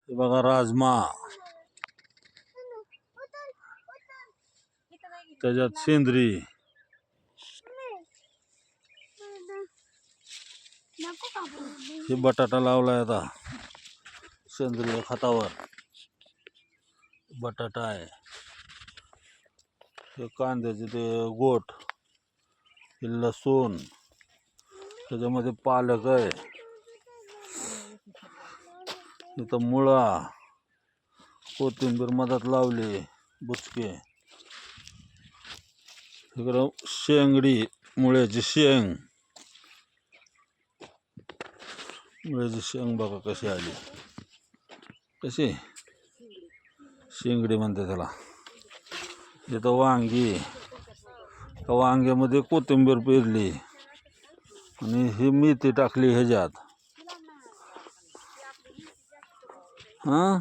हे बघा राजमा, त्याच्यात सेंद्री, हे बटाटा लावलाय आता सेंद्रिय खतावर, बटाटा आहे, हे कांद्याचे ते गोट, हे लसूण, त्याच्यामध्ये पालक आहे, इथं मुळा, कोथिंबीर मधात लावली बुचके, इकडं शेंगडी, मुळ्याची शेंग, मुळ्याची शेंग बघा कशी आली, कशी शेंगडी म्हणते त्याला. इथं वांगी, त्या वांग्यामध्ये कोथिंबीर पेरली आणि ही मेथी टाकली ह्याच्यात. हां,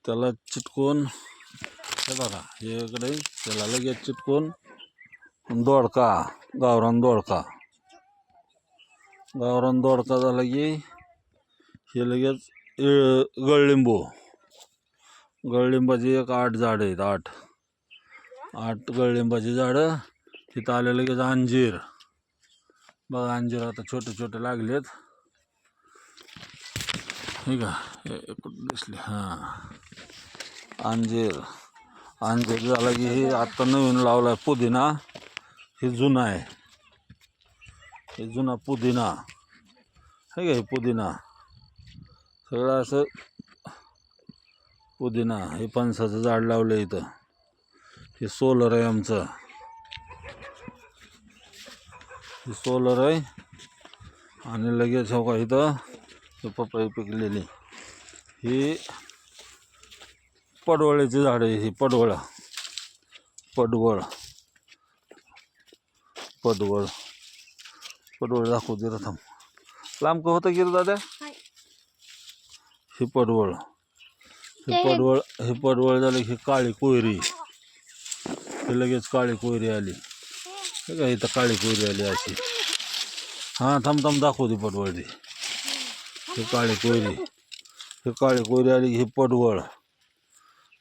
त्याला चिटकून हे बघा, हे इकडे त्याला लगेच चिटकून दोडका, गावरान दोडका, गावरान दोडका झाला की हे लगेच गळलिंबू, गळलिंबाची एक 8 झाडं आहेत, 8 गळलिंबाची झाडं. तिथं आले लगेच अंजीर, बघा अंजीर आता छोटे छोटे लागलेत, हे का कुठं दिसले, हां अंजीर, अंजीर झाला की हे आत्ता नवीन लावलाय पुदिना, हे जुना आहे, हे जुना पुदिना आहे का, हे पुदिना सगळं असं पुदिना. हे फणसाचं झाड लावलं इथं, हे सोलर आहे आमचं, हे सोलर आहे. आणि लगेच हो का इथं हे पपई पिकलेली, ही पडवळ्याची झाड आहे, ही पडवळ, पडवळ, पडवळ, पडवळ दाखवू दे थांब, लांब का होतं की रे दादा, ही पडवळ, हे पडवळ, हे पडवळ झालं की काळी कोयरी, हे लगेच काळी कोयरी आली, हे का इथं काळी कोयरी आली अशी. हां थांब थांब दाखवू दे पडवळ ती, हे काळी कोयरी, हे काळी कोयरी आली, ही पडवळ.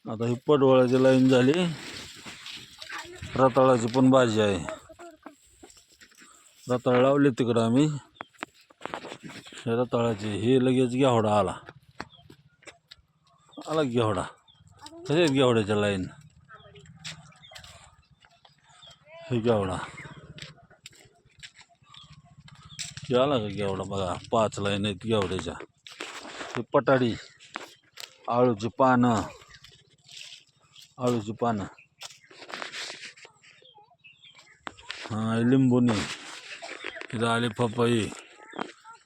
आता ही पडवळाची लाईन झाली, रताळाची पण भाजी आहे, रताळ लावले तिकडं आम्ही, हे रताळाची, हे लगेच घेवडा आला, आला घेवडा, कसे घेवड्याच्या लाईन, हे घेवडा, हे आला का घेवडा बघा, 5 लाईन आहेत घेवड्याच्या. हे पटाडी, आळूची पानं, आळूची पानं, हां लिंबुनी, इथं आले पपई,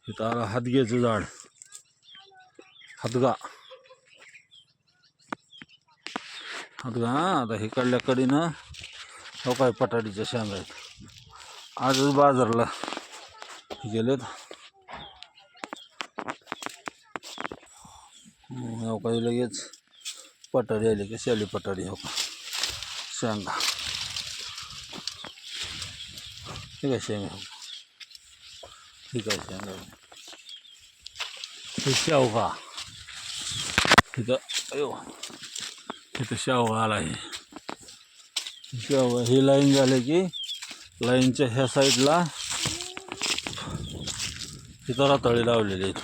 इथं आलं हादग्याचं झाड, हादगा, हादगा. हां आता हे कडल्या कडीनं हो काय पटाडीच्या शेंगा आहेत, आजच बाजारला गेलेत, हो काही लगेच पटाडी आली की शाली पटाडी, हो का शेंगा, ठीक आहे शेंगा, ठीक आहे शेंगा, हे शेवगा, इथं अयो इथं शेवगा आला आहे, शेवगा. ही लाईन झाली की लाईनच्या ह्या साईडला तिथं रताळी लावलेली आहेत,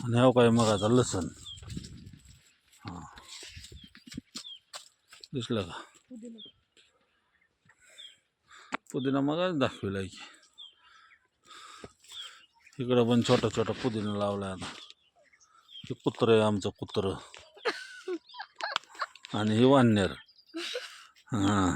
आणि हो काय मग आता लसण, हां दिसलं का पुदिना मग दाखविला की, इकडं पण छोटा छोटा पुदिना लावलाय आता. हे कुत्रं आहे आमचं कुत्रं, आणि हे वानर, हां